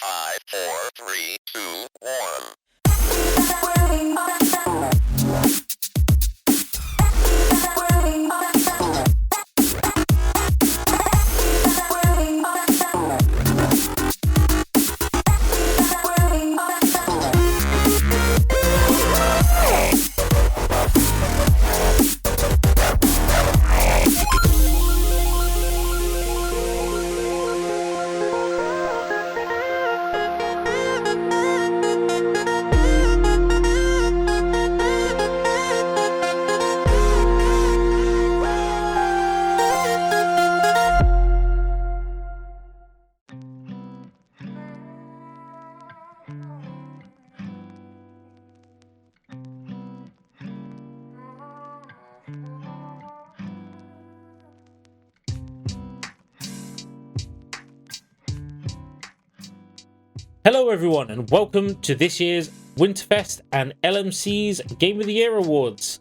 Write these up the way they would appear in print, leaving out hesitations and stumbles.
5, 4, 3, 2, 1. Hello everyone and welcome to this year's WinterFest and LMC's Game of the Year Awards.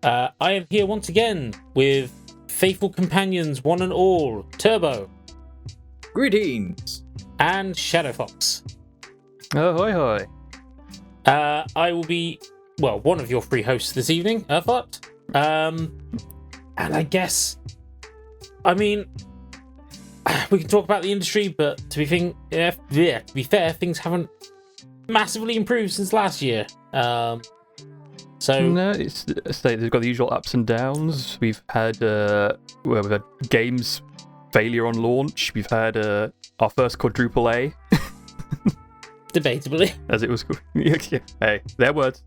I am here once again with faithful companions one and all, Turbo. Greetings! And ShadowFox. Ahoy hoy. I will be, one of your three hosts this evening, Urtheart. And I guess, we can talk about the industry, but to be fair, things haven't massively improved since last year. No, they've got the usual ups and downs. We've had games failure on launch. We've had our first quadruple A. Debatably, as it was called. Hey, their words.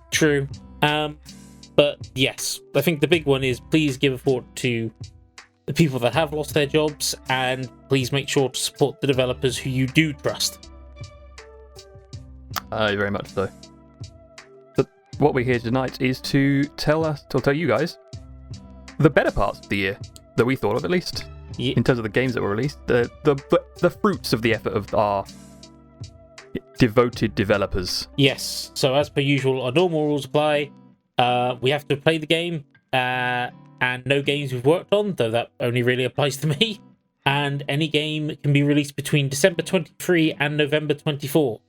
True. But yes, I think the big one is please give a thought to the people that have lost their jobs, and please make sure to support the developers who you do trust. Very much so. But what we're here tonight is to tell you guys the better parts of the year that we thought of, at least, in terms of the games that were released, the fruits of the effort of our devoted developers. Yes. So as per usual, our normal rules apply. We have to play the game. And no games we've worked on, though that only really applies to me. And any game can be released between December 23 and November 24.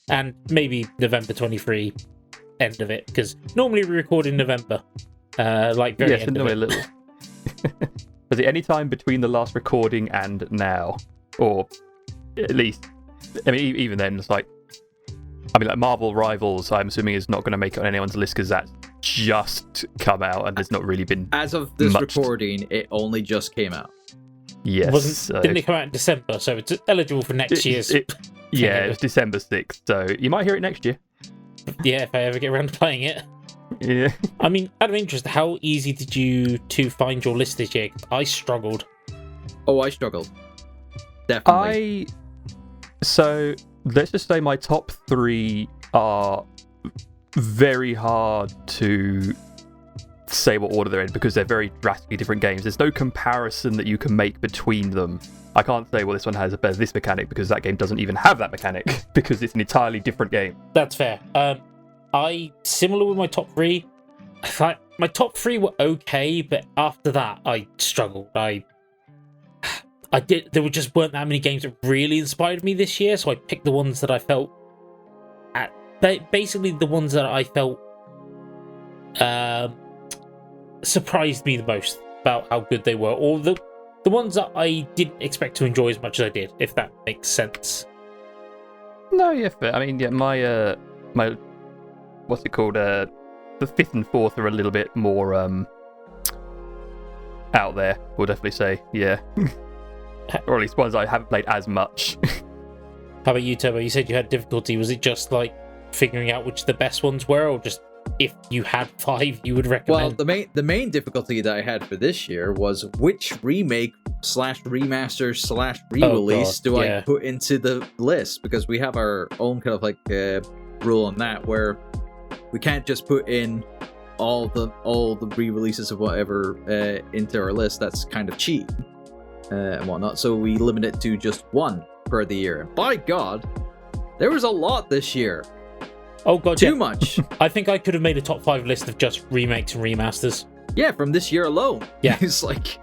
And maybe November 23, end of it, because normally we record in November. End of it. A little. Was it any time between the last recording and now? Or at least, even then, it's like Marvel Rivals, I'm assuming is not going to make it on anyone's list because that's just come out and there's not really been as of this recording it only just came out. Yes, didn't it come out in December, so it's eligible for next year's it's December 6th, so you might hear it next year. Yeah, if I ever get around to playing it. Yeah. Out of interest, how easy did you to find your list this year? I struggled. I struggled, definitely. So let's just say my top 3 are very hard to say what order they're in because they're very drastically different games. There's no comparison that you can make between them. I can't say, this one has this mechanic because that game doesn't even have that mechanic because it's an entirely different game. That's fair. Similar with my top 3. My top 3 were okay, but after that, I struggled. There just weren't that many games that really inspired me this year, so I picked the ones that I felt basically the ones that I felt surprised me the most about how good they were, or the ones that I didn't expect to enjoy as much as I did, if that makes sense. No, yeah, fair. My what's it called? The 5th and 4th are a little bit more out there. We'll definitely say, yeah, or at least ones I haven't played as much. How about you, Turbo? You said you had difficulty. Was it just figuring out which the best ones were, or just if you had 5 you would recommend? Well, the main difficulty that I had for this year was which remake / remaster / re-release I put into the list, because we have our own kind of rule on that where we can't just put in all the re-releases of whatever into our list. That's kind of cheating and whatnot, so we limit it to just one per the year. And by God, there was a lot this year. Oh God, too much. I think I could have made a top 5 list of just remakes and remasters. Yeah, from this year alone. Yeah, it's like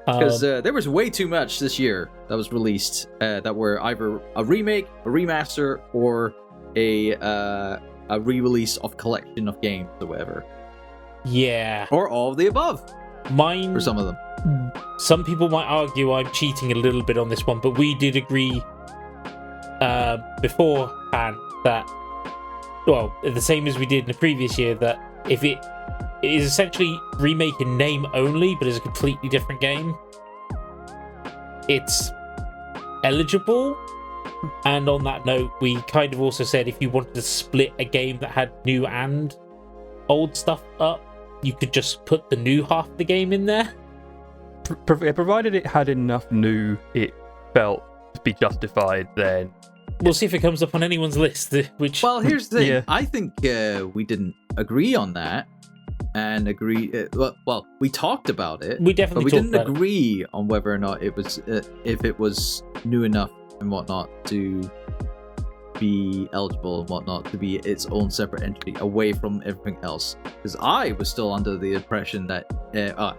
Because there was way too much this year that was released that were either a remake, a remaster, or a re-release of collection of games or whatever. Yeah. Or all of the above. Mine. For some of them. Some people might argue I'm cheating a little bit on this one, but we did agree beforehand that, well, the same as we did in the previous year, that if it is essentially remake in name only, but is a completely different game, it's eligible. And on that note, we kind of also said if you wanted to split a game that had new and old stuff up, you could just put the new half of the game in there. Provided it had enough new, it felt to be justified, then... We'll see if it comes up on anyone's list, which... Well, here's the thing. Yeah. I think we didn't agree on that. And agree... well, we talked about it. We definitely but we didn't talked about agree on whether or not it was... if it was new enough and whatnot to be eligible and whatnot to be its own separate entity away from everything else. Because I was still under the impression that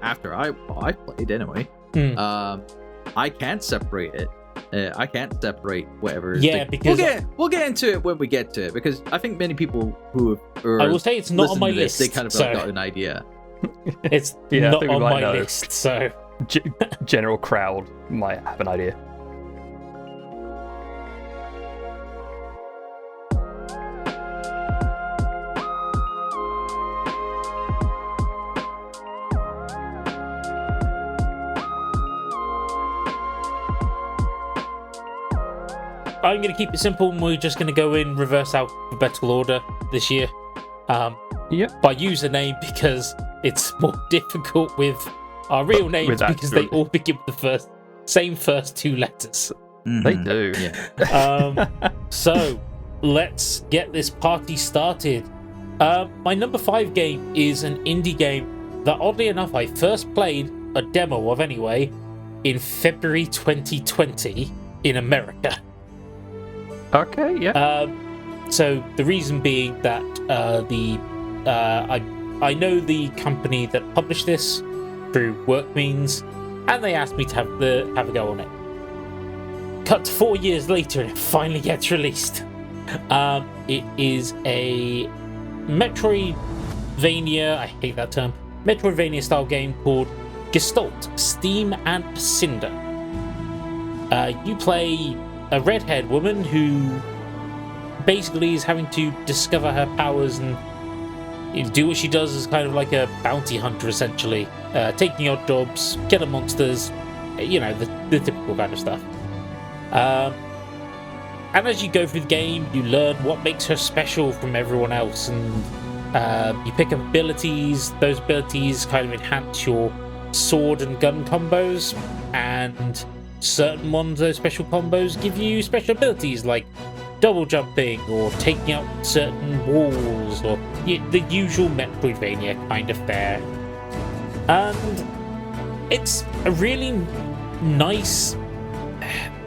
after I played anyway, I can't separate it. I can't separate whatever. Yeah, because we'll get into it when we get to it. Because I think many people who I will say it's not on my list. They kind of got an idea. It's not on my list. So general crowd might have an idea. I'm going to keep it simple, and we're just going to go in reverse alphabetical order this year. By username, because it's more difficult with our real names because they all begin with the same first two letters. Mm-hmm. They do. Yeah. So let's get this party started. My number 5 game is an indie game that, oddly enough, I first played a demo of anyway in February 2020 in America. Okay, yeah. So the reason being that I know the company that published this through work means, and they asked me to have a go on it. Cut to 4 years later, and it finally gets released. It is a Metroidvania. I hate that term. Metroidvania style game called Gestalt: Steam and Cinder. You play a red-haired woman who basically is having to discover her powers and do what she does as kind of like a bounty hunter, essentially. Taking odd jobs, killing monsters, the typical kind of stuff. And as you go through the game, you learn what makes her special from everyone else, and you pick up abilities. Those abilities kind of enhance your sword and gun combos, and certain ones, those special combos, give you special abilities like double jumping or taking out certain walls, or the usual Metroidvania kind of fare. And it's a really nice...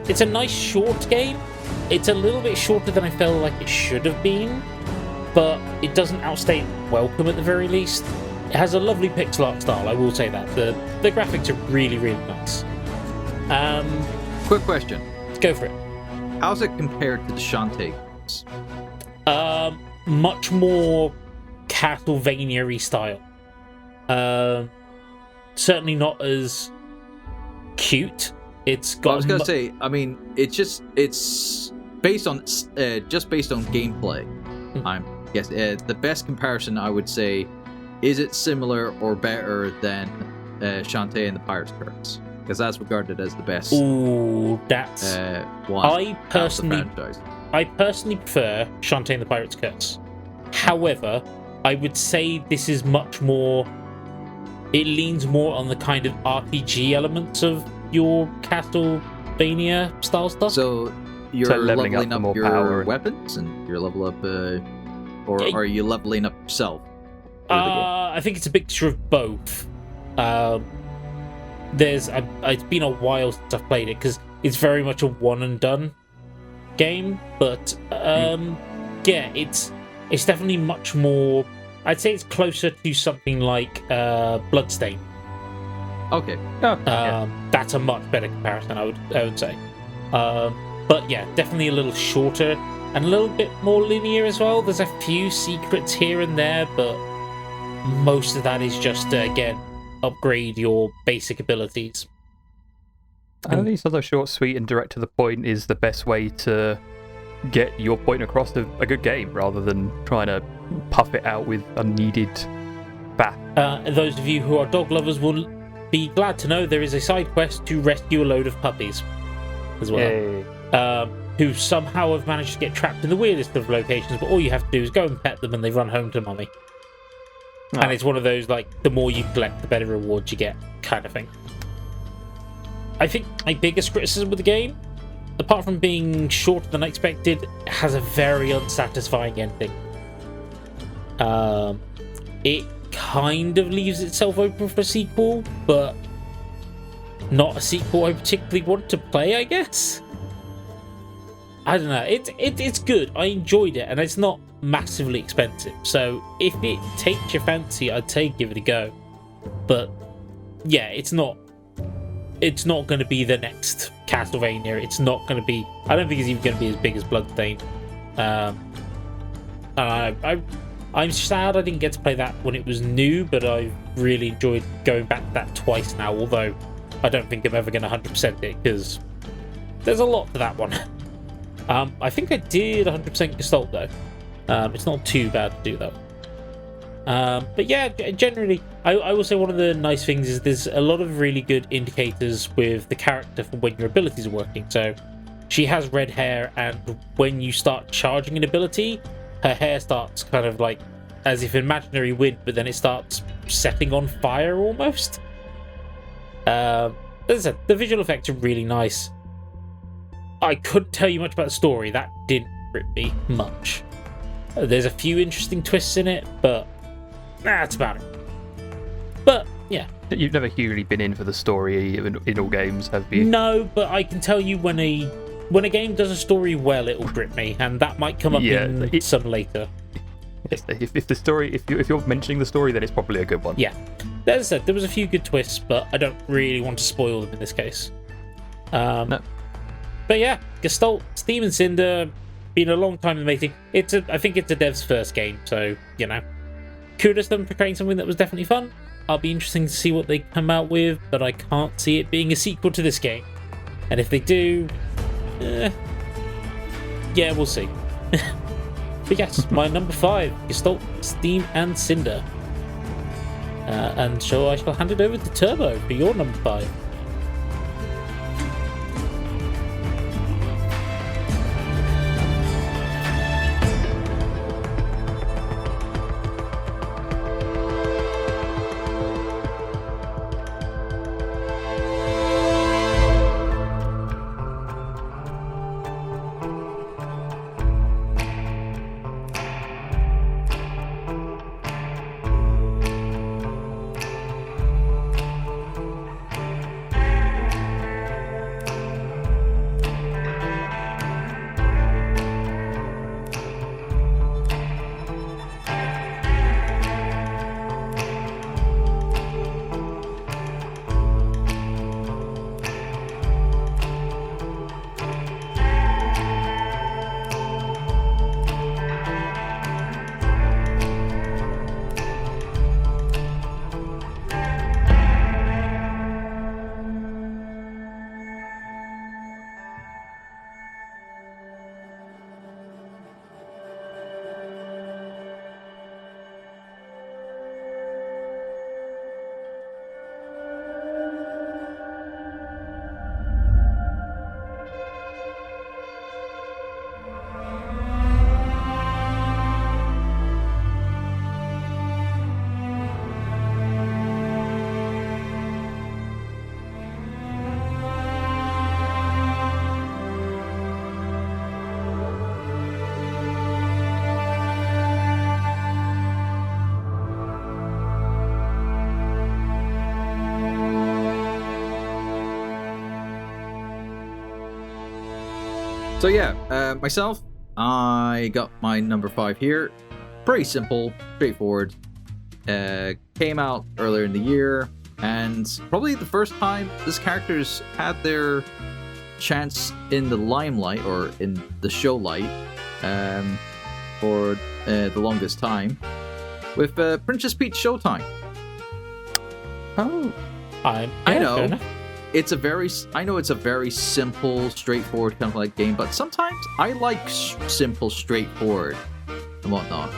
It's a nice short game. It's a little bit shorter than I felt like it should have been, but it doesn't outstay welcome at the very least. It has a lovely pixel art style, I will say that. The graphics are really, really nice. Quick question. Go for it. How's it compared to the Shantae games? Much more Castlevania-y style. Certainly not as cute. It's got. I was gonna say. I mean, it's based on gameplay. I'm guess the best comparison I would say, is it similar or better than Shantae and the Pirate's Curse? Because that's regarded as the best. Ooh, that's one. I personally prefer Shantae and the Pirate's Curse. However, I would say this is much more. It leans more on the kind of RPG elements of your Castlevania style stuff. So you're leveling up more your power weapons, and you're level up, or are you leveling up yourself? I think it's a mixture of both. It's been a while since I've played it because it's very much a one and done game. But yeah, it's definitely much more. I'd say it's closer to something like Bloodstain. Okay. That's a much better comparison, I would say. But yeah, definitely a little shorter and a little bit more linear as well. There's a few secrets here and there, but most of that is just to, again, upgrade your basic abilities. I think something short, sweet, and direct to the point is the best way to get your point across to a good game, rather than trying to puff it out with unneeded faff. Those of you who are dog lovers will be glad to know there is a side quest to rescue a load of puppies as well. Who somehow have managed to get trapped in the weirdest of locations, but all you have to do is go and pet them and they run home to mummy. Oh. And it's one of those, like, the more you collect, the better rewards you get kind of thing. I think my biggest criticism with the game, apart from being shorter than I expected, has a very unsatisfying ending. It kind of leaves itself open for a sequel, but not a sequel I particularly want to play, I guess. I don't know. It's good. I enjoyed it, and it's not massively expensive. So if it takes your fancy, I'd say give it a go. But yeah, it's not going to be the next Castlevania. It's not going to be. I don't think it's even going to be as big as Bloodstained. I'm sad I didn't get to play that when it was new, but I really enjoyed going back to that twice now. Although I don't think I'm ever going to 100% it, because there's a lot to that one. I think I did 100% Gestalt though. It's not too bad to do though. But yeah, generally, I will say one of the nice things is there's a lot of really good indicators with the character for when your abilities are working. So she has red hair, and when you start charging an ability, her hair starts kind of like as if imaginary wind, but then it starts setting on fire almost. As I said, the visual effects are really nice. I couldn't tell you much about the story. That didn't grip me much. There's a few interesting twists in it, but that's about it. But yeah, you've never hugely been in for the story in all games, have you? No, but I can tell you when a game does a story well, it'll grip me, and that might come up in some later. If the story, if you're mentioning the story, then it's probably a good one. Yeah, as I said, there was a few good twists, but I don't really want to spoil them in this case. No. But yeah, Gestalt, Steam and Cinder, been a long time in the making. I think it's a dev's first game, so, you know, kudos to them for creating something that was definitely fun. I'll be interested to see what they come out with, but I can't see it being a sequel to this game. And if they do, yeah, we'll see. But yes, my number 5, Gestalt, Steam and Cinder. And so I shall hand it over to Turbo for your number 5. So yeah, myself, I got my number 5 here. Pretty simple, straightforward. Came out earlier in the year. and probably the first time this character's had their chance in the limelight or in the show light for the longest time with Princess Peach Showtime. Oh, I know it's a very simple, straightforward kind of like game, but sometimes I like simple, straightforward and whatnot.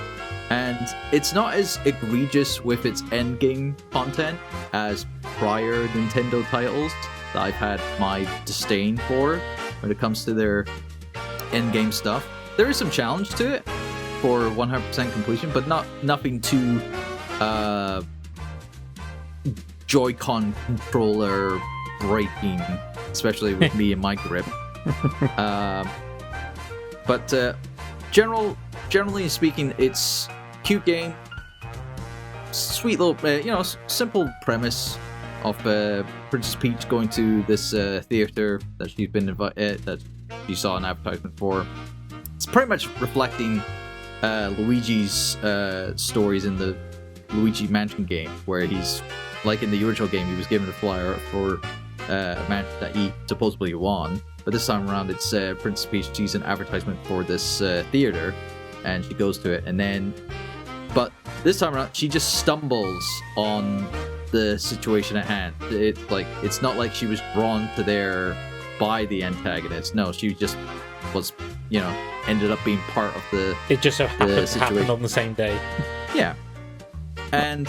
And it's not as egregious with its endgame content as prior Nintendo titles that I've had my disdain for when it comes to their endgame stuff. There is some challenge to it for 100% completion, but nothing too Joy-Con controller breaking, especially with me and my grip. But generally speaking, it's cute game, sweet little, simple premise of Princess Peach going to this theater that she's been that she saw an advertisement for. It's pretty much reflecting Luigi's stories in the Luigi Mansion game, where he's, like in the original game, he was given a flyer for a match that he supposedly won. But this time around, it's Princess Peach sees an advertisement for this theater, and she goes to it, but this time around, she just stumbles on the situation at hand. It's not like she was drawn to there by the antagonist. No, she just was, ended up being part of the. It just so happened on the same day. Yeah, and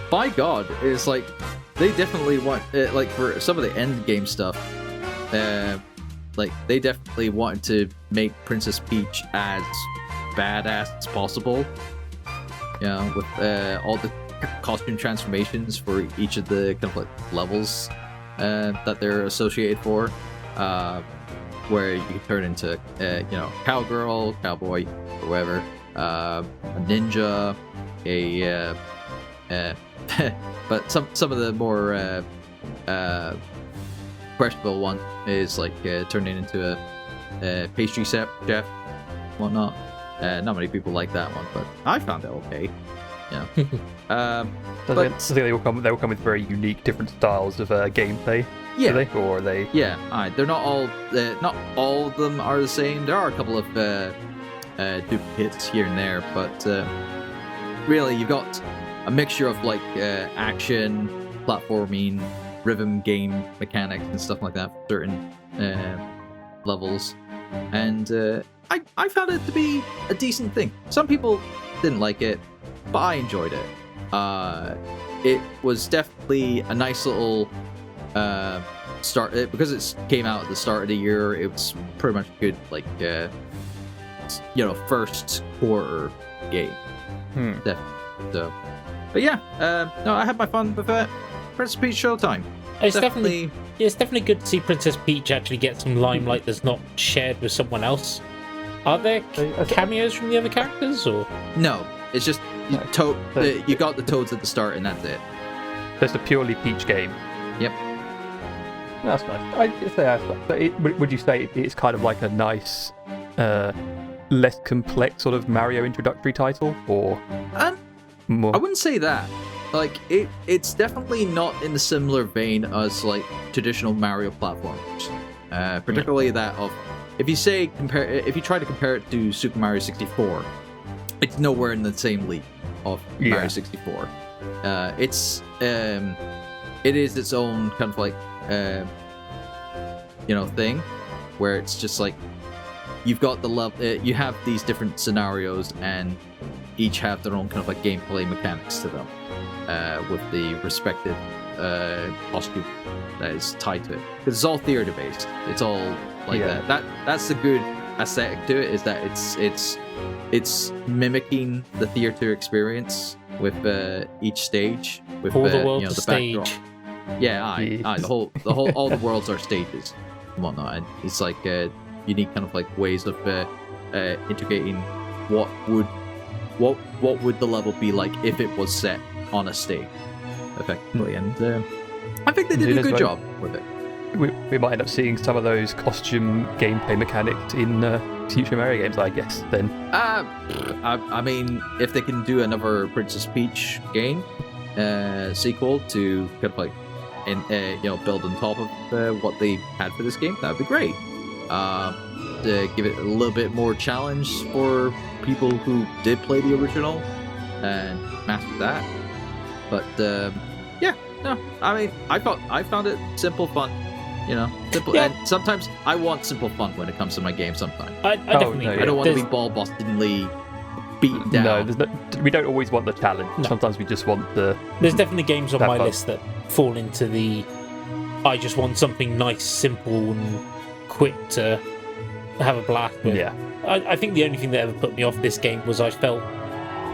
by God, it's like they definitely want for some of the end game stuff. They definitely wanted to make Princess Peach as badass as possible. With all the costume transformations for each of the kind of levels that they're associated for, where you can turn into cowgirl, cowboy, or whatever, a ninja, but some of the more questionable one is turning into a pastry chef, whatnot. Not many people like that one, but I found it okay. Yeah. I think they will come with very unique, different styles of gameplay. Yeah. Do they? Or are they? Yeah. They're not all of them are the same. There are a couple of duplicates here and there, but really you've got a mixture of action, platforming, rhythm game mechanics and stuff like that for certain levels, and I found it to be a decent thing. Some people didn't like it, but I enjoyed it. It was definitely a nice little start, because it came out at the start of the year. It was pretty much a good first quarter game. Definitely. So, but yeah, I had my fun with Princess Peach Showtime. It's definitely good to see Princess Peach actually get some limelight that's not shared with someone else. Are there cameos from the other characters, or no? It's just you got the Toads at the start, and that's it. It's a purely Peach game. Yep. That's nice. I'd say that's nice. But would you say it's kind of like a nice, less complex sort of Mario introductory title, or more? I wouldn't say that. It's definitely not in the similar vein as traditional Mario platformers, particularly that of. If you try to compare it to Super Mario 64, it's nowhere in the same league of Mario 64. It is its own kind of thing, where it's just you've got the level, you have these different scenarios, and each have their own kind of gameplay mechanics to them, with the respective costume that is tied to it. Because it's all theater based. It's all that. That's the good aesthetic to it, is that it's mimicking the theater experience with each stage, with all the world's the stage. backdrop. Yeah, the whole all the worlds are stages and whatnot, and it's unique kind of ways of integrating what would the level be like if it was set on a stage, effectively, and I think they did a good job with it. We might end up seeing some of those costume gameplay mechanics in future Mario games, I guess, then. I mean, if they can do another Princess Peach game, sequel to kind of like, build on top of what they had for this game, that would be great. To give it a little bit more challenge for people who did play the original and master that. But I mean, I found it simple fun. Simple. Yeah. And sometimes I want simple fun when it comes to my game. Sometimes I definitely. I don't want to be ball-bustingly beaten down. No, we don't always want the challenge. No. Sometimes we just want the. There's definitely games on my list that fall into the. I just want something nice, simple, and quick to have a blast with. Yeah. I think the only thing that ever put me off this game was I felt.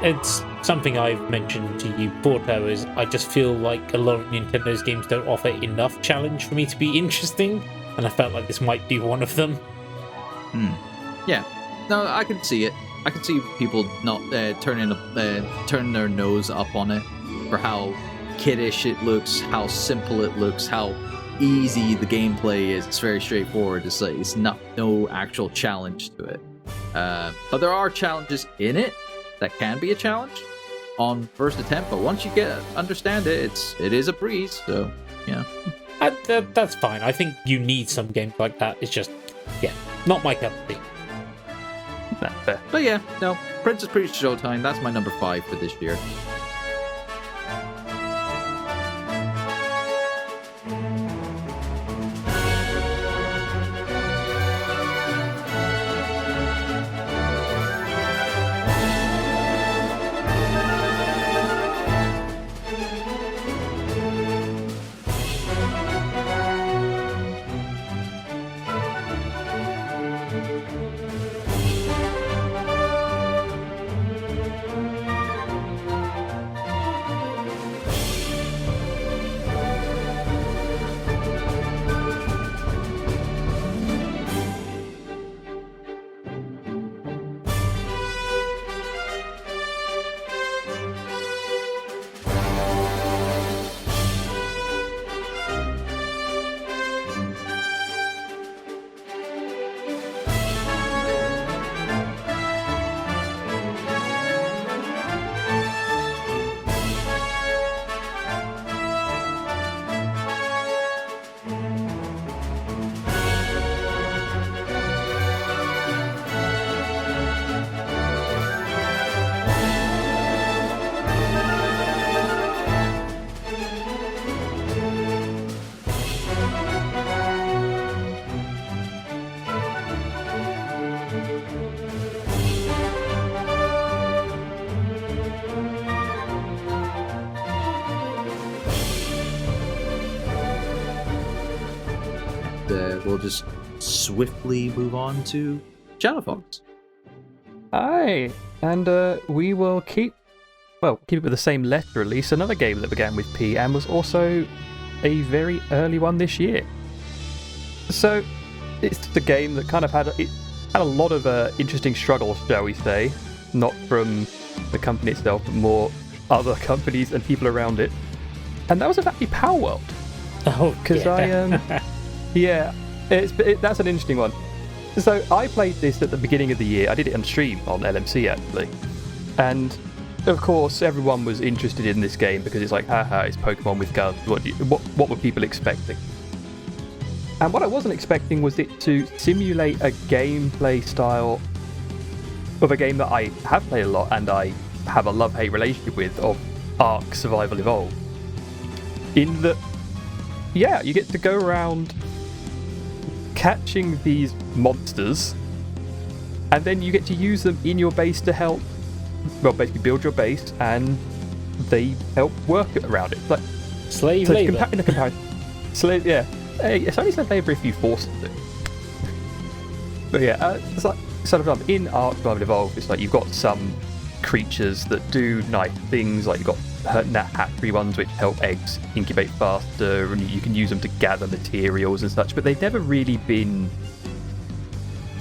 It's something I've mentioned to you before, is I just feel like a lot of Nintendo's games don't offer enough challenge for me to be interesting, and I felt like this might be one of them. Yeah. No, I can see it. I can see people not turning their nose up on it for how kiddish it looks, how simple it looks, how easy the gameplay is. It's very straightforward. It's like it's no actual challenge to it. But there are challenges in it that can be a challenge on first attempt. But once you understand it, it is a breeze. So yeah, that's fine. I think you need some games like that. It's just not my cup of tea. Fair. But yeah, no, Princess Peach Showtime. That's my number 5 for this year. We'll just swiftly move on to ShadowFox. Aye, and we will keep it with the same letter at least. Another game that began with P and was also a very early one this year. So it's the game that kind of had a lot of interesting struggles, shall we say, not from the company itself, but more other companies and people around it. And that was actually Power World. Oh, because that's an interesting one. So I played this at the beginning of the year. I did it on stream on LMC actually, and of course everyone was interested in this game because it's like, haha, it's Pokemon with guns. What were people expecting? And what I wasn't expecting was it to simulate a gameplay style of a game that I have played a lot and I have a love-hate relationship with, of Ark Survival Evolved. In that, you get to go around catching these monsters, and then you get to use them in your base to help, basically build your base, and they help work around it. Like slave labor. Slave, yeah. Hey, it's only slave labor if you force them to. But it's like sort of in Ark Survival Evolved. It's like you've got some creatures that do nice things, like you've got hatchery ones which help eggs incubate faster, and you can use them to gather materials and such, but they've never really been...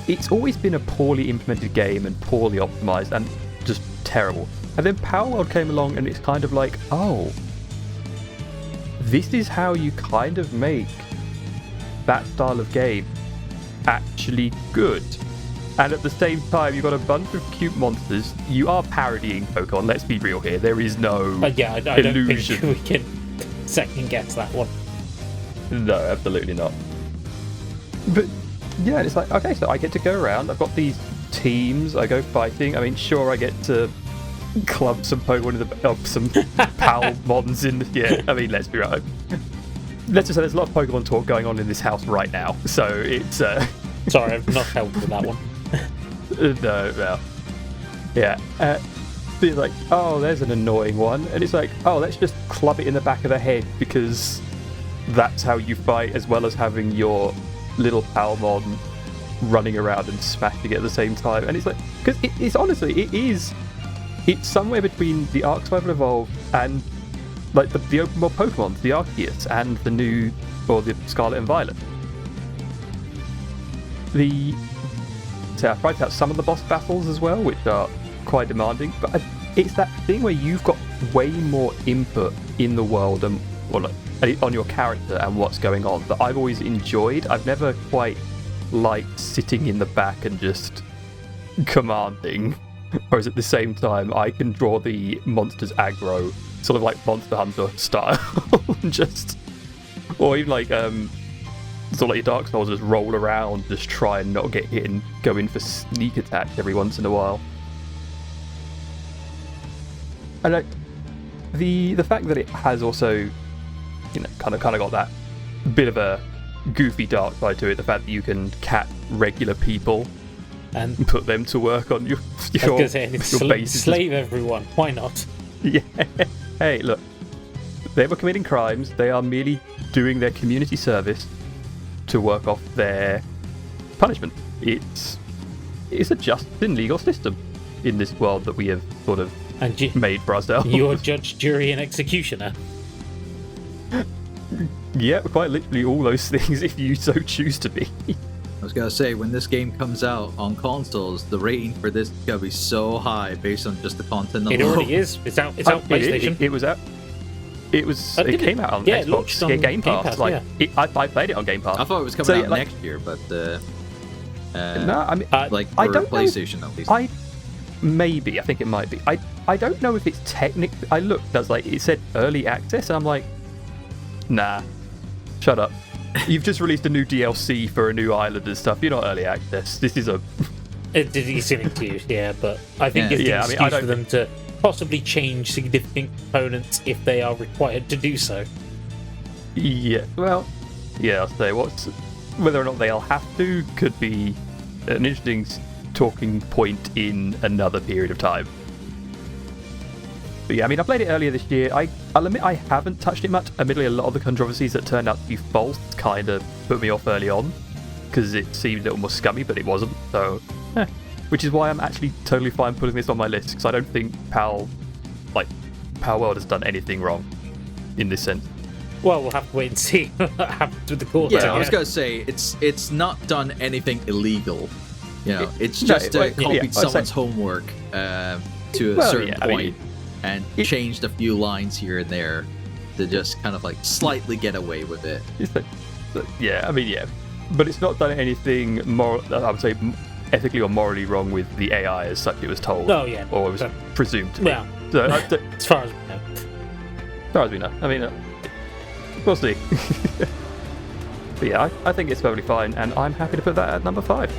It's always been a poorly implemented game and poorly optimized and just terrible. And then Power World came along and it's kind of like, oh, this is how you kind of make that style of game actually good. And at the same time, you've got a bunch of cute monsters. You are parodying Pokemon, let's be real here. There is no yeah, I don't think we can second guess that one. No, absolutely not. But yeah, it's like, okay, so I get to go around. I've got these teams. I go fighting. I mean, sure, I get to club some Pokemon in some Palmons in. Yeah, I mean, let's be right. Let's just say there's a lot of Pokemon talk going on in this house right now. So it's. Sorry, I've not helped with that one. No. Yeah. It's like, oh, there's an annoying one. And it's like, oh, let's just club it in the back of the head because that's how you fight, as well as having your little Palmon running around and smashing it at the same time. And it's like, because it's honestly, it's somewhere between the Arc Survival Evolved and like the open world Pokemon, the Arceus and the new, or the Scarlet and Violet. So I've tried out some of the boss battles as well, which are quite demanding, but it's that thing where you've got way more input in the world and on your character and what's going on that I've always enjoyed. I've never quite liked sitting in the back and just commanding, whereas at the same time I can draw the monsters aggro, sort of like Monster Hunter style, or even like sort of like your Dark Souls, just roll around, just try and not get hit and go in for sneak attacks every once in a while. And the fact that it has also, kind of got that bit of a goofy dark side to it. The fact that you can cat regular people and put them to work on your bases. Slave everyone. Why not? Yeah. Hey, look, they were committing crimes. They are merely doing their community service to work off their punishment. It's a just and legal system in this world that we have sort of made for ourselves. You're judge, jury, and executioner. Yeah, quite literally all those things if you so choose to be. I was gonna say, when this game comes out on consoles, the rating for this is gonna be so high based on just the content alone. It already is. It's out PlayStation. It was out. It came out on Xbox. It launched on Game Pass. I played it on Game Pass. I thought it was coming out next year, but no, I mean, I don't PlayStation at least. I think it might be. I don't know if it's technically. I looked. That's like it said early access, and I'm like, nah, shut up. You've just released a new DLC for a new island and stuff. You're not early access. This is a. It's an excuse, yeah, but I think it's an excuse for them to possibly change significant components if they are required to do so. Yeah, well, yeah, I'll say whether or not they'll have to could be an interesting talking point in another period of time. But yeah, I mean, I played it earlier this year. I'll admit I haven't touched it much. Admittedly, a lot of the controversies that turned out to be false kind of put me off early on because it seemed a little more scummy, but it wasn't. So, which is why I'm actually totally fine putting this on my list because I don't think Pal World has done anything wrong in this sense. Well, we'll have to wait and see what happens with the court. Yeah, I was gonna say it's not done anything illegal. It's just copied someone's homework to a certain point and changed a few lines here and there to just kind of like slightly get away with it. But it's not done anything more, I would say, ethically or morally wrong with the AI as such. It was told, or it was presumed to be. Yeah. So, as far as we know. As far as we know. I mean, we'll see. But yeah, I think it's perfectly fine, and I'm happy to put that at number 5.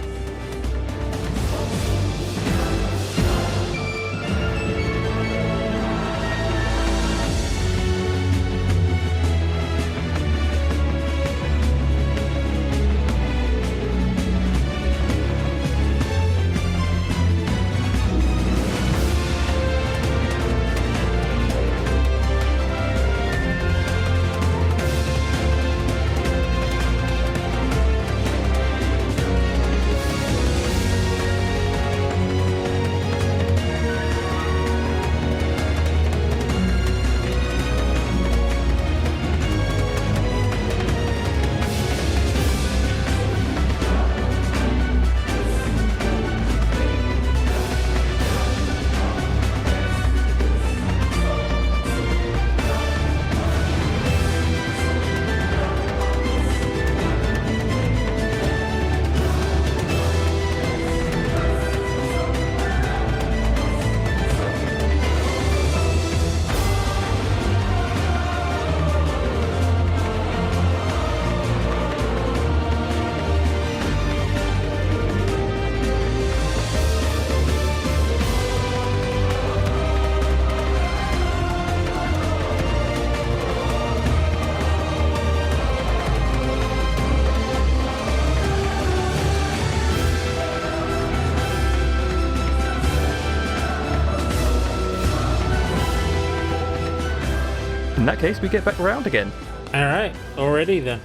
In that case, we get back around again. All right, already then.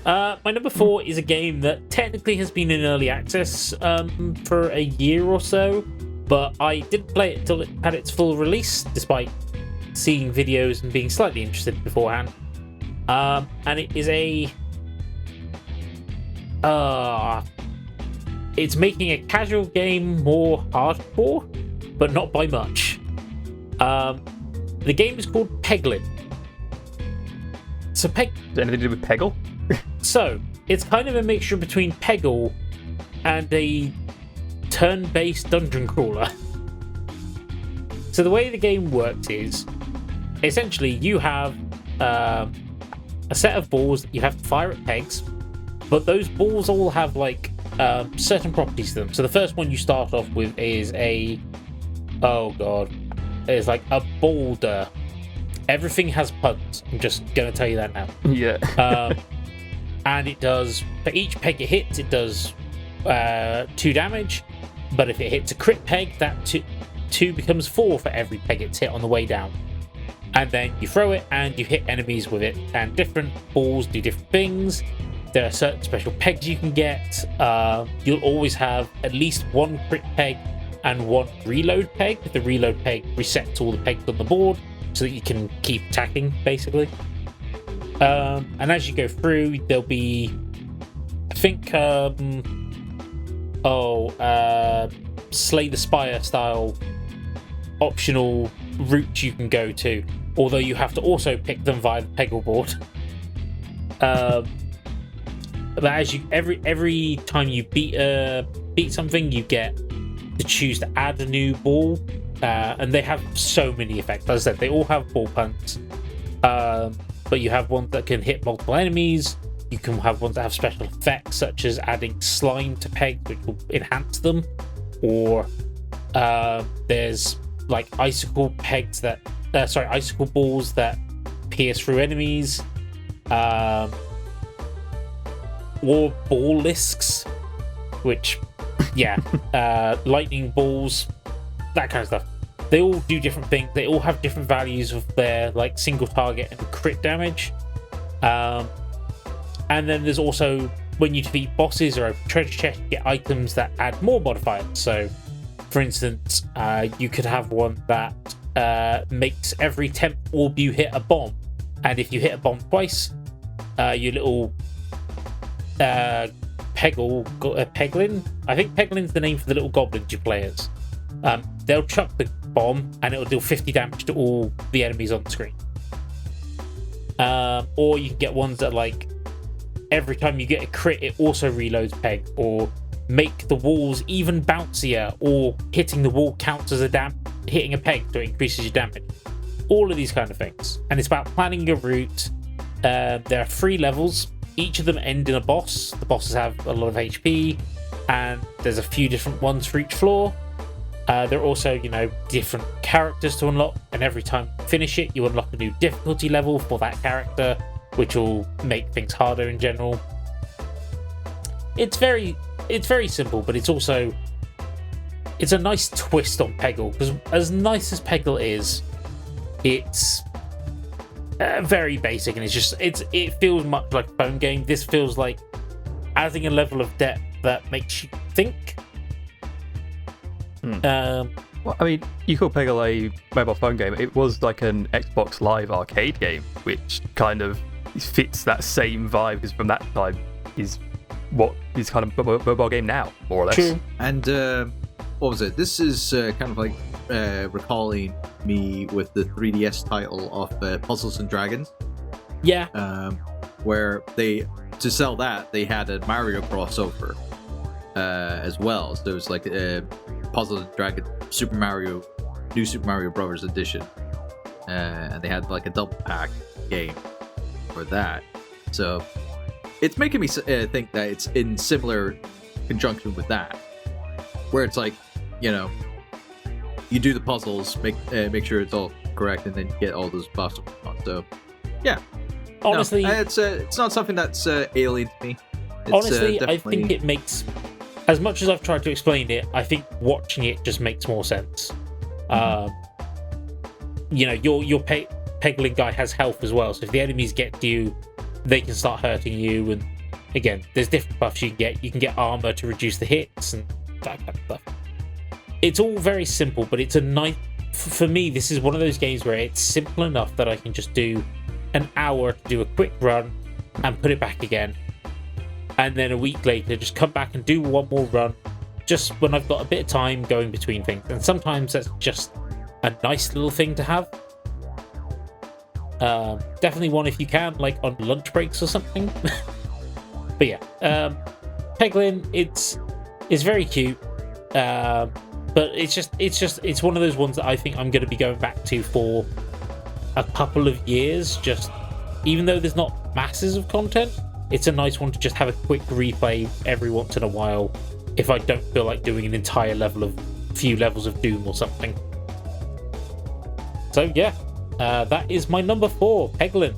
My number 4 is a game that technically has been in early access for a year or so, but I didn't play it until it had its full release, despite seeing videos and being slightly interested beforehand. And it is it's making a casual game more hardcore, but not by much. The game is called Peglin. So Is it anything to do with Peggle? So, it's kind of a mixture between Peggle and a turn-based dungeon crawler. So the way the game works is, essentially, you have a set of balls that you have to fire at pegs, but those balls all have, like, certain properties to them. So the first one you start off with is it's like a boulder. Everything has puns. I'm just going to tell you that now. Yeah. And it does, for each peg it hits, it does 2 damage. But if it hits a crit peg, that 2 becomes 4 for every peg it's hit on the way down. And then you throw it and you hit enemies with it. And different balls do different things. There are certain special pegs you can get. You'll always have at least 1 crit peg and 1 reload peg. The reload peg resets all the pegs on the board so that you can keep attacking, basically. And as you go through, there'll be, I think, Slay the Spire style optional routes you can go to, although you have to also pick them via the Peggle board. But as you every time you beat something, you get to choose to add a new ball, and they have so many effects. As I said, they all have ball puns, but you have ones that can hit multiple enemies. You can have ones that have special effects, such as adding slime to pegs, which will enhance them, or there's like icicle balls that pierce through enemies. Or ballisks, which, lightning balls, that kind of stuff. They all do different things. They all have different values of their like single target and crit damage. And then there's also, when you defeat bosses or open treasure chests, you get items that add more modifiers. So, for instance, you could have one that makes every 10th orb you hit a bomb. And if you hit a bomb twice, your little Peglin. I think Peglin's the name for the little goblins you play as. They'll chuck the bomb and it'll deal 50 damage to all the enemies on the screen. Or you can get ones that, like, every time you get a crit, it also reloads peg, or make the walls even bouncier, or hitting the wall counts as hitting a peg, so it increases your damage. All of these kind of things. And it's about planning your route. There are 3 levels. Each of them end in a boss. The bosses have a lot of HP, and there's a few different ones for each floor. There are also, different characters to unlock, and every time you finish it, you unlock a new difficulty level for that character, which will make things harder in general. It's very simple, but it's a nice twist on Peggle, because as nice as Peggle is, it's very basic, and it feels much like a phone game. This feels like adding a level of depth that makes you think. Well, I mean, you call Peggle a mobile phone game. It was like an Xbox Live arcade game, which kind of fits that same vibe, because from that time is what is kind of a mobile game now, more or less. True. And what was it? This is kind of like recalling me with the 3DS title of Puzzles and Dragons. Yeah. Where to sell that, they had a Mario crossover as well. So it was like Puzzles and Dragons New Super Mario Brothers edition. And they had like a double pack game for that. So it's making me think that it's in similar conjunction with that, where it's like, you do the puzzles, make sure it's all correct, and then you get all those buffs. So, yeah. Honestly, it's not something that's alien to me. Honestly, I think it makes, as much as I've tried to explain it, I think watching it just makes more sense. You're Peglin guy has health as well, so if the enemies get to you, they can start hurting you. And again, there's different buffs you can get. You can get armor to reduce the hits and that kind of stuff. It's all very simple, but it's a nice. For me, this is one of those games where it's simple enough that I can just do an hour to do a quick run and put it back again, and then a week later just come back and do one more run, just when I've got a bit of time going between things. And sometimes that's just a nice little thing to have. Definitely one if you can, like on lunch breaks or something. But yeah, Peglin, it's very cute, but it's one of those ones that I think I'm going to be going back to for a couple of years. Just even though there's not masses of content, it's a nice one to just have a quick replay every once in a while if I don't feel like doing an entire few levels of Doom or something. So yeah, that is my number 4, Peglin.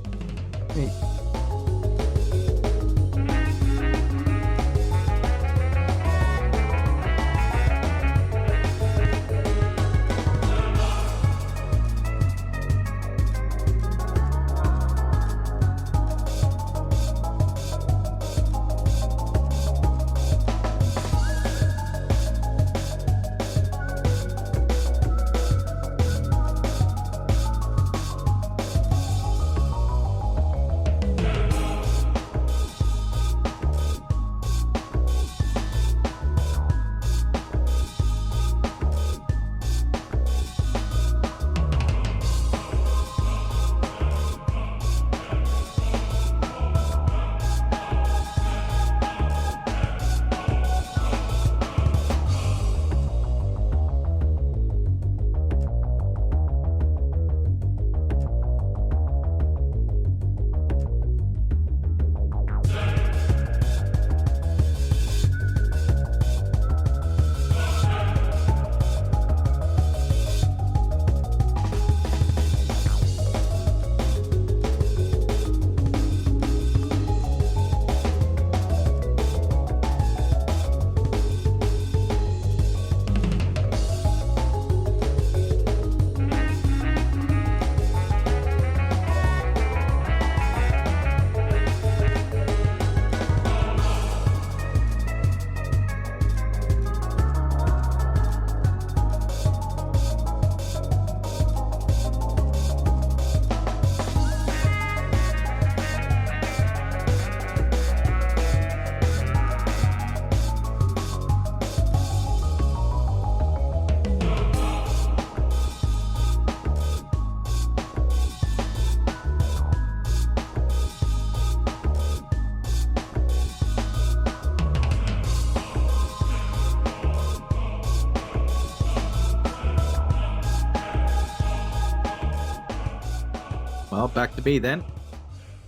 Well, back to me then.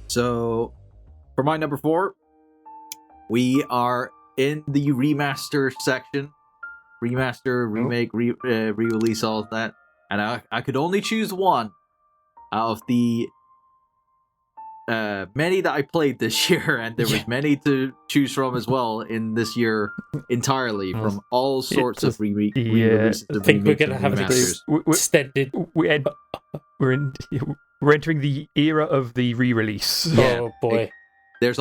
So, for my number 4, we are in the remaster section. Remaster, remake, re-release, all of that. And I could only choose one out of the many that I played this year, and there was many to choose from as well in this year entirely, from all sorts of re-releases. I think we're going to have an extended... We're entering the era of the re-release. Oh boy. There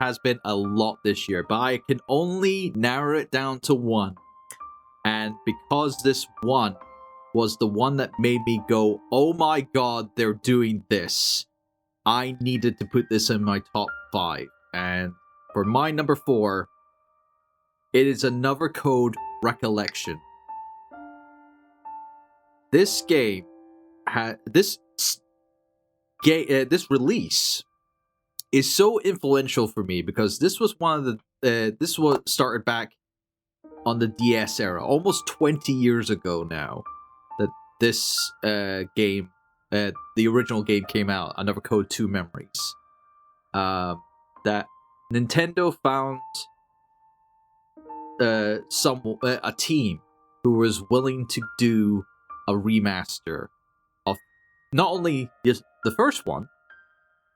has been a lot this year, but I can only narrow it down to one. And because this one was the one that made me go, oh my god, they're doing this, I needed to put this in my top 5. And for my number 4, it is Another Code Recollection. This game this release is so influential for me because this was one of the this was started back on the DS era, almost 20 years ago now, that this game, the original game, came out. Another Code 2 Memories. That Nintendo found a team who was willing to do a remaster of not only just the first one,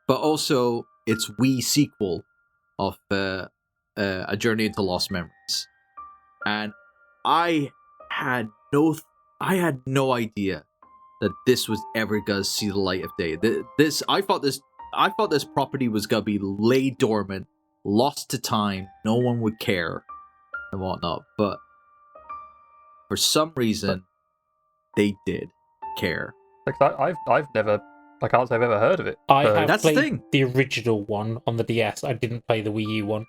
but also its Wii sequel of A Journey into Lost Memories. And I had no idea that this was ever gonna see the light of day. I thought this property was gonna be laid dormant, lost to time, no one would care and whatnot. But for some reason, they did care. Like I've never, I can't say I've ever heard of it. I have That's the played thing. the original one on the DS. I didn't play the Wii U one.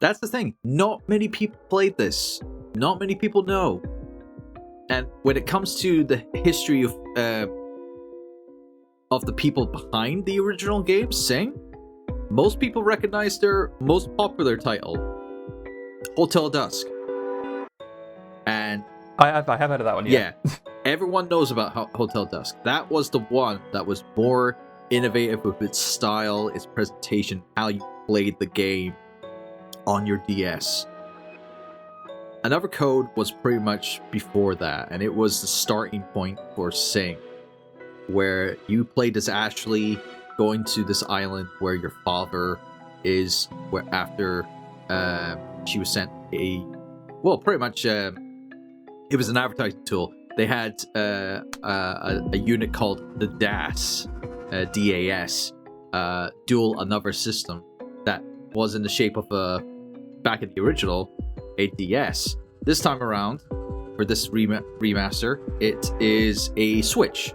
That's the thing. Not many people played this. Not many people know. And when it comes to the history of the people behind the original game, Sing, most people recognize their most popular title, Hotel Dusk. And I have heard of that one. Yeah. Everyone knows about Hotel Dusk. That was the one that was more innovative with its style, its presentation, how you played the game on your DS. Another Code was pretty much before that, and it was the starting point for Sing, where you played as Ashley going to this island where your father is, where after she was sent pretty much it was an advertising tool. They had a unit called the DAS, DAS, Dual Another System, that was in the shape of back in the original, a DS. This time around, for this remaster, it is a Switch.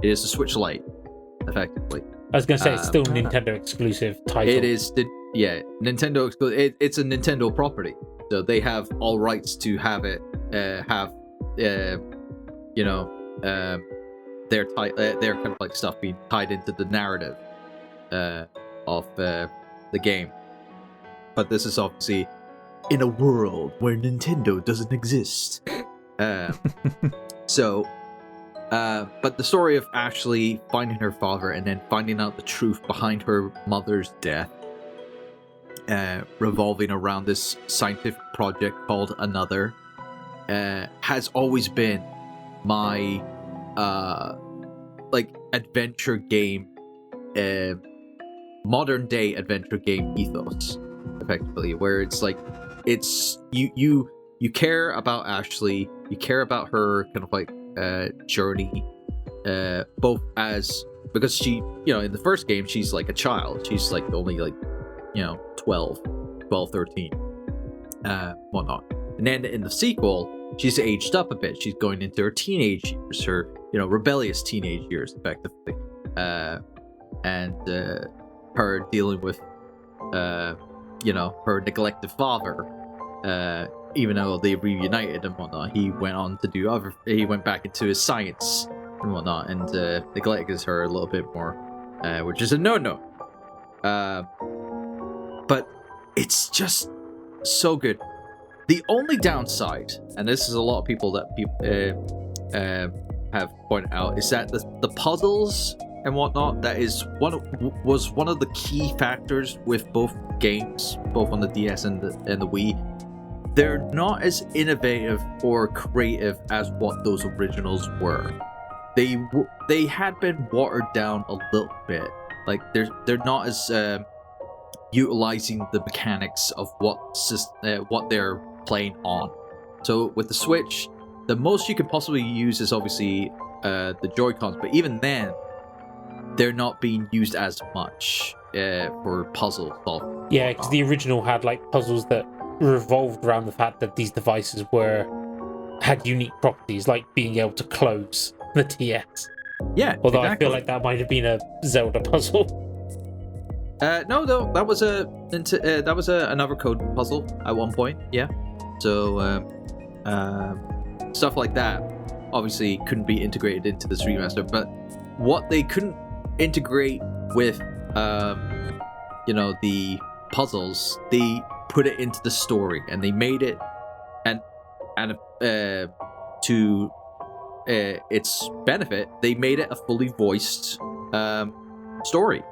It is a Switch Lite, effectively. I was going to say, it's still a Nintendo exclusive title. It is, Nintendo exclusive. It's a Nintendo property, so they have all rights to have it, their kind of like stuff being tied into the narrative of the game. But this is obviously in a world where Nintendo doesn't exist. But the story of Ashley finding her father and then finding out the truth behind her mother's death, revolving around this scientific project called Another, has always been my adventure game, modern day adventure game ethos, effectively, where it's like you care about Ashley, you care about her kind of like journey, both as, because she, in the first game she's like a child, she's like only like 12, 13, whatnot, and then in the sequel she's aged up a bit. She's going into her teenage years, her rebellious teenage years, effectively, and her dealing with her neglected father. Even though they reunited and whatnot, he went on to do he went back into his science and whatnot, and neglected her a little bit more, which is a no-no. But it's just so good. The only downside, and this is a lot of people that have pointed out, is that the puzzles and whatnot, that was one of the key factors with both games, both on the DS and the Wii. They're not as innovative or creative as what those originals were. They had been watered down a little bit. Like they're not as utilizing the mechanics of what they're playing on. So with the Switch, the most you can possibly use is obviously the Joy-Cons, but even then, they're not being used as much for puzzle solving. Yeah, because the original had like puzzles that revolved around the fact that these devices had unique properties, like being able to close the DS. Yeah, although exactly. I feel like that might have been a Zelda puzzle. No, that was another Code puzzle at one point. Yeah, so stuff like that obviously couldn't be integrated into this remaster. But what they couldn't integrate with, the puzzles, they put it into the story, and they made it, and to its benefit, they made it a fully voiced story.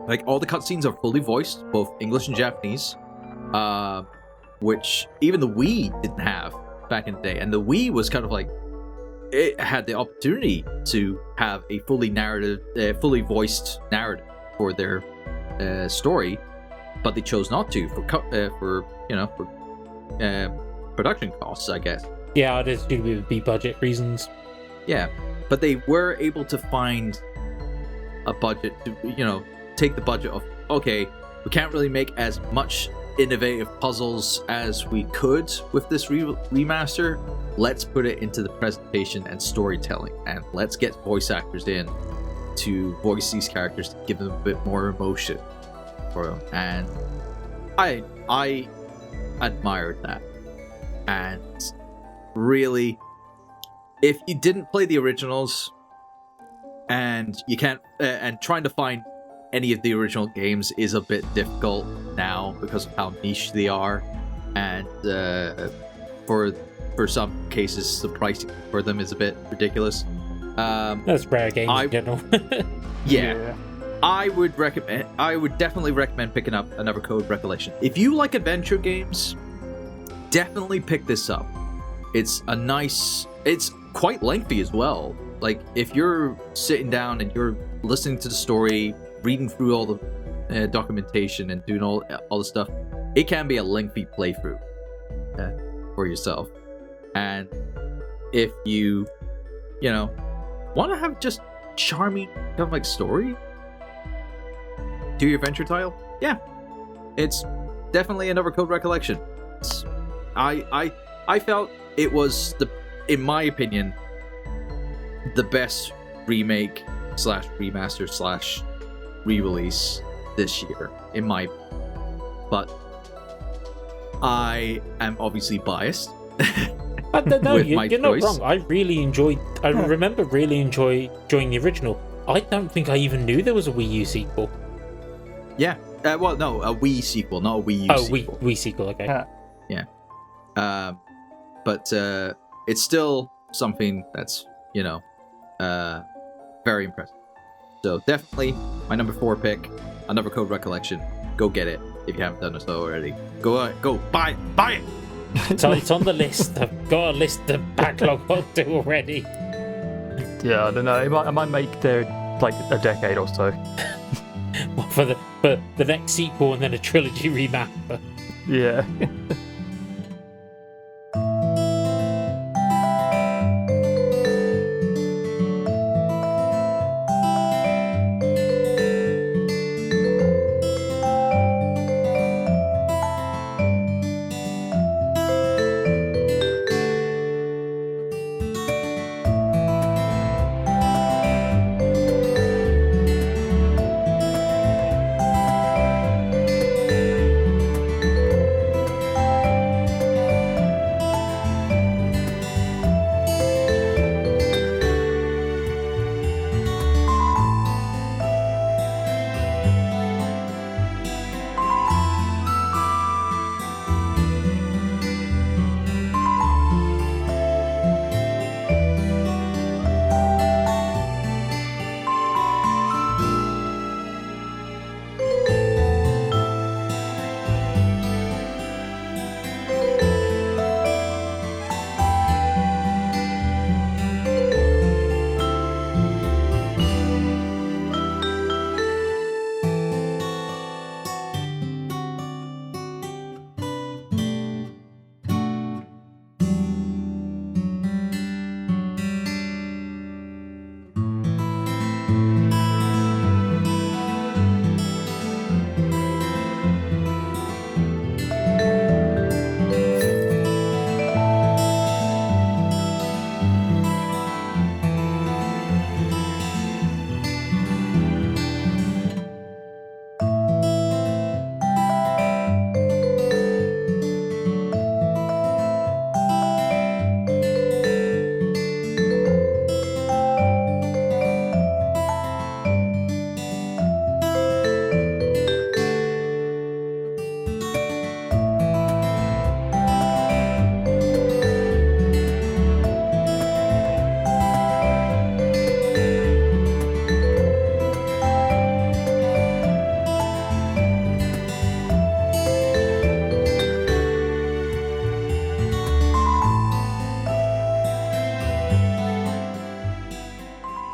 Like, all the cutscenes are fully voiced, both English and Japanese, which even the Wii didn't have back in the day. And the Wii was kind of like, it had the opportunity to have a fully voiced narrative for their story, but they chose not to for production costs, I guess. Yeah, I'd assume it would be budget reasons. Yeah, but they were able to find a budget to, take the budget of, okay, we can't really make as much innovative puzzles as we could with this remaster. Let's put it into the presentation and storytelling, and let's get voice actors in to voice these characters to give them a bit more emotion for them. And I admired that. And really, if you didn't play the originals and you can't, and trying to find any of the original games is a bit difficult now because of how niche they are, and for some cases the pricing for them is a bit ridiculous. That's rare games in general. Yeah. I would definitely recommend picking up Another Code Recollection. If you like adventure games, definitely pick this up. It's quite lengthy as well. Like, if you're sitting down and you're listening to the story, reading through all the documentation and doing all the stuff, it can be a lengthy playthrough for yourself. And if you want to have just charming kind of like story to your adventure title, yeah, it's definitely Another Code Recollection. I felt it was, in my opinion, the best remake / remaster / re-release this year, in my opinion. But I am obviously biased. No, you're not wrong. I remember really enjoying the original. I don't think I even knew there was a Wii U sequel. Yeah. Well, no, a Wii sequel, not a Wii U sequel. Wii sequel, okay. Yeah. But it's still something that's, very impressive. So definitely my number 4 pick, Another Code Recollection. Go get it if you haven't done so already. Go buy it. So it's on the list. I've got a list of backlog I'll do already. Yeah, I don't know. It might make there like a decade or so. Well, for the next sequel and then a trilogy remaster. Yeah.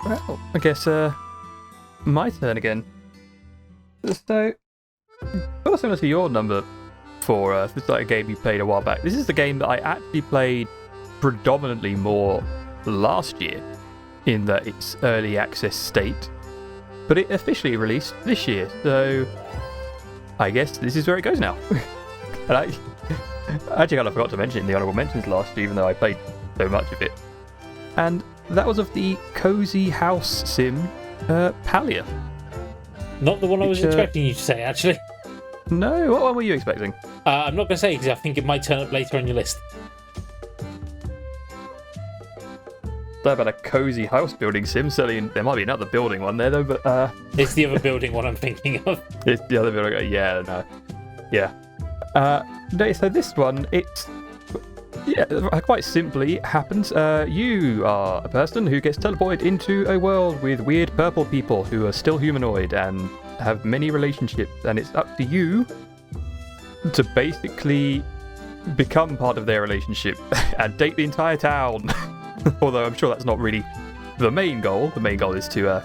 Well, I guess my turn again. So, well, similar to your number 4, this is like a game you played a while back. This is the game that I actually played predominantly more last year. in that it's early access state, but it officially released this year, so I guess this is where it goes now. And I actually kind of forgot to mention it in the honourable mentions last year, even though I played so much of it. And that was of the cozy house sim, Palia. Not the one I was expecting you to say, actually. No, what one were you expecting? I'm not going to say because I think it might turn up later on your list. About a cozy house building sim. Certainly, there might be another building one there though, but it's the other building one I'm thinking of. It's the other building. Yeah, no, yeah. No, so this one, it's quite simply happens. You are a person who gets teleported into a world with weird purple people who are still humanoid and have many relationships, and it's up to you to basically become part of their relationship and date the entire town. Although I'm sure that's not really the main goal. The main goal is to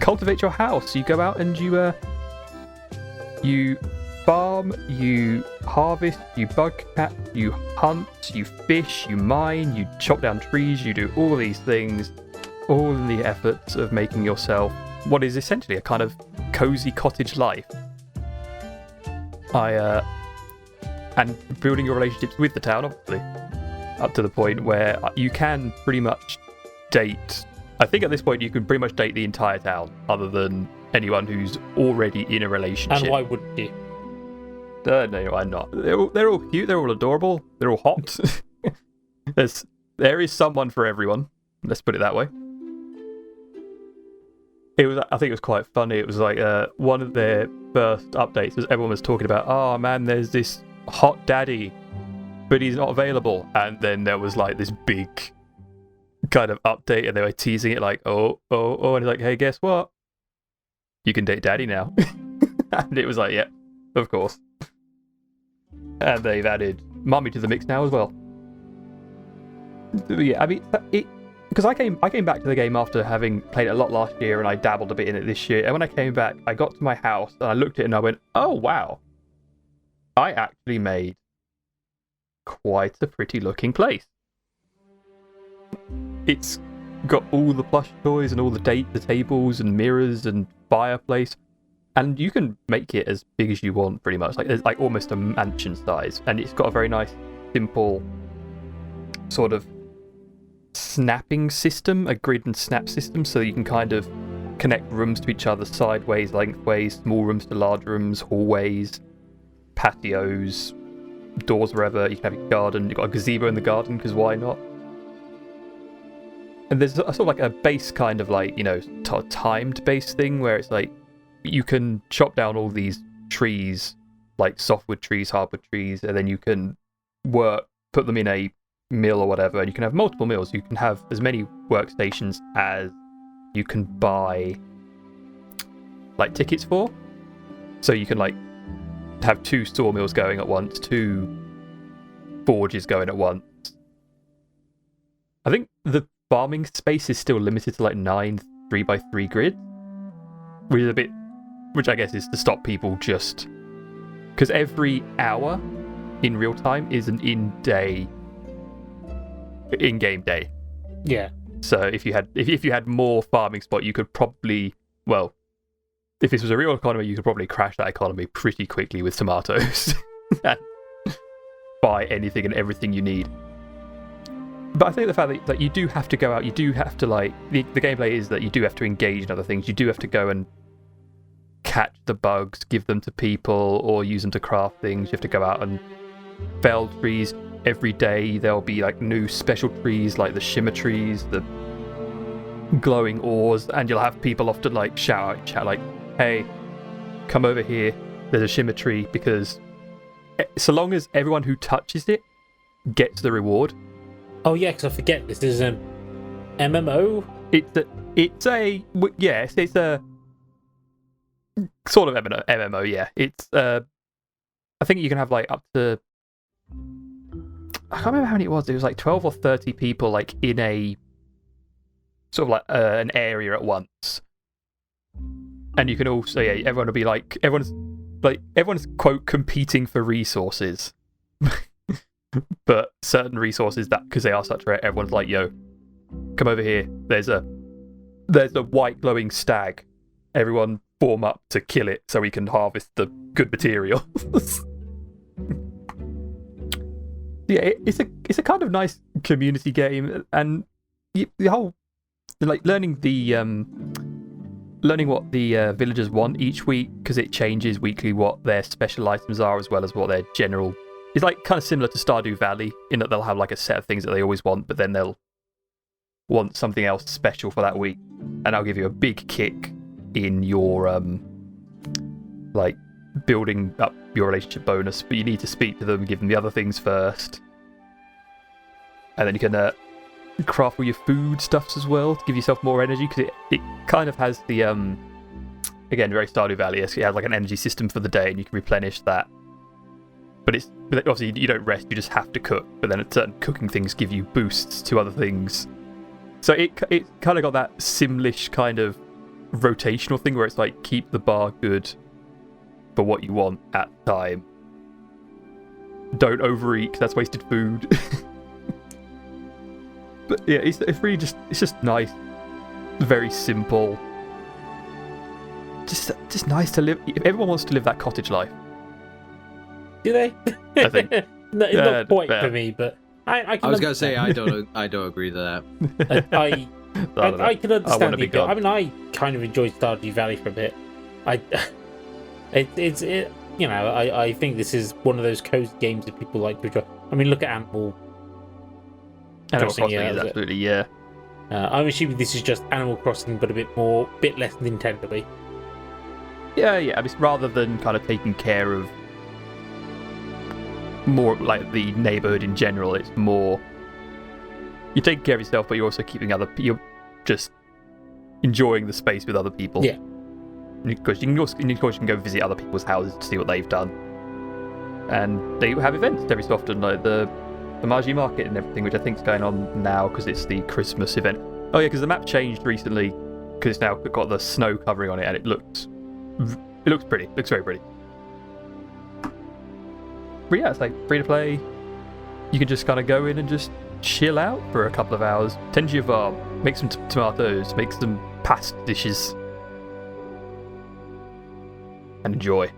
cultivate your house. You go out and you farm, you harvest, you bug catch, you hunt, you fish, you mine, you chop down trees, you do all these things, all in the efforts of making yourself what is essentially a kind of cozy cottage life. And building your relationships with the town, obviously. Up to the point where you can pretty much date. I think at this point you can pretty much date the entire town, other than anyone who's already in a relationship. And why wouldn't you? No, why not? They're all cute. They're all adorable. They're all hot. There is someone for everyone. Let's put it that way. I think it was quite funny. It was like one of their first updates was everyone was talking about, oh man, there's this hot daddy, but he's not available. And then there was like this big kind of update, and they were teasing it like, oh, and it's like, hey, guess what? You can date daddy now. And it was like, yeah, of course. And they've added mummy to the mix now as well. Yeah, I mean, because I came back to the game after having played it a lot last year, and I dabbled a bit in it this year. And when I came back, I got to my house and I looked at it and I went, oh wow, I actually made quite a pretty looking place. It's got all the plush toys and all the tables and mirrors and fireplace, and you can make it as big as you want pretty much. Like it's like almost a mansion size, and it's got a very nice simple sort of snapping system, a grid and snap system, so you can kind of connect rooms to each other sideways, lengthways, small rooms to large rooms, hallways, patios, doors wherever. You can have a garden. You've got a gazebo in the garden, because why not? And there's a sort of like a base kind of like, timed base thing where it's like you can chop down all these trees, like softwood trees, hardwood trees, and then you can put them in a mill or whatever, and you can have multiple mills. You can have as many workstations as you can buy like tickets for. So you can like have 2 sawmills going at once, 2 forges going at once. I think the farming space is still limited to like 9 3x3 grids, which I guess is to stop people just because every hour in real time is an in-game day. Yeah. So if you had more farming spot, you could probably, well, if this was a real economy, you could probably crash that economy pretty quickly with tomatoes and buy anything and everything you need. But I think the fact that you do have to go out, you do have to like the gameplay is that you do have to engage in other things. You do have to go and catch the bugs, give them to people, or use them to craft things. You have to go out and fell trees. Every day there'll be like new special trees, like the shimmer trees, the glowing ores, and you'll have people often like shout like, hey, come over here, there's a shimmer tree, because so long as everyone who touches it gets the reward. Oh yeah, because I forget, this is an MMO? It's a sort of MMO, yeah. It's I think you can have like up to, I can't remember how many it was. It was like 12 or 30 people like in a sort of like an area at once. And you can also, everyone will be like, everyone's quote competing for resources. But certain resources that, because they are such rare, everyone's like, yo, come over here. There's a white glowing stag. Everyone form up to kill it so we can harvest the good material. Yeah, it's a kind of nice community game, and the whole learning what the villagers want each week, because it changes weekly what their special items are as well as what their general. It's kind of similar to Stardew Valley in that they'll have a set of things that they always want, but then they'll want something else special for that week, and I'll give you a big kick in your building up your relationship bonus, but you need to speak to them and give them the other things first, and then you can craft all your food stuffs as well to give yourself more energy, because it kind of has the again, very Stardew Valley-esque. It has an energy system for the day, and you can replenish that. But obviously you don't rest, you just have to cook, but then certain cooking things give you boosts to other things. So it kind of got that Simlish kind of rotational thing where it's keep the bar good for what you want at the time. Don't overeat, 'cause that's wasted food. But yeah, it's really just nice, very simple. Just nice to live. Everyone wants to live that cottage life. Do they? I think. No, it's not quite for me, but I was going to say I don't agree to that. I can understand the appeal. I mean, I kind of enjoyed Stardew Valley for a bit. I think this is one of those cozy games that people like to enjoy. I mean, look at Animal Crossing. Is absolutely, yeah. I'm assuming this is just Animal Crossing, but a bit less Nintendo-y. Yeah. I mean, rather than kind of taking care of more the neighborhood in general, it's more you're taking care of yourself, but you're also you're just enjoying the space with other people. Yeah. Because you can go visit other people's houses to see what they've done, and they have events every so often, like the Magi Market and everything, which I think is going on now because it's the Christmas event. Oh yeah, because the map changed recently because it's now got the snow covering on it, and it looks pretty. It looks very pretty. But yeah, it's free to play. You can just kind of go in and just chill out for a couple of hours, tend to your farm, make some tomatoes, make some pasta dishes, and enjoy.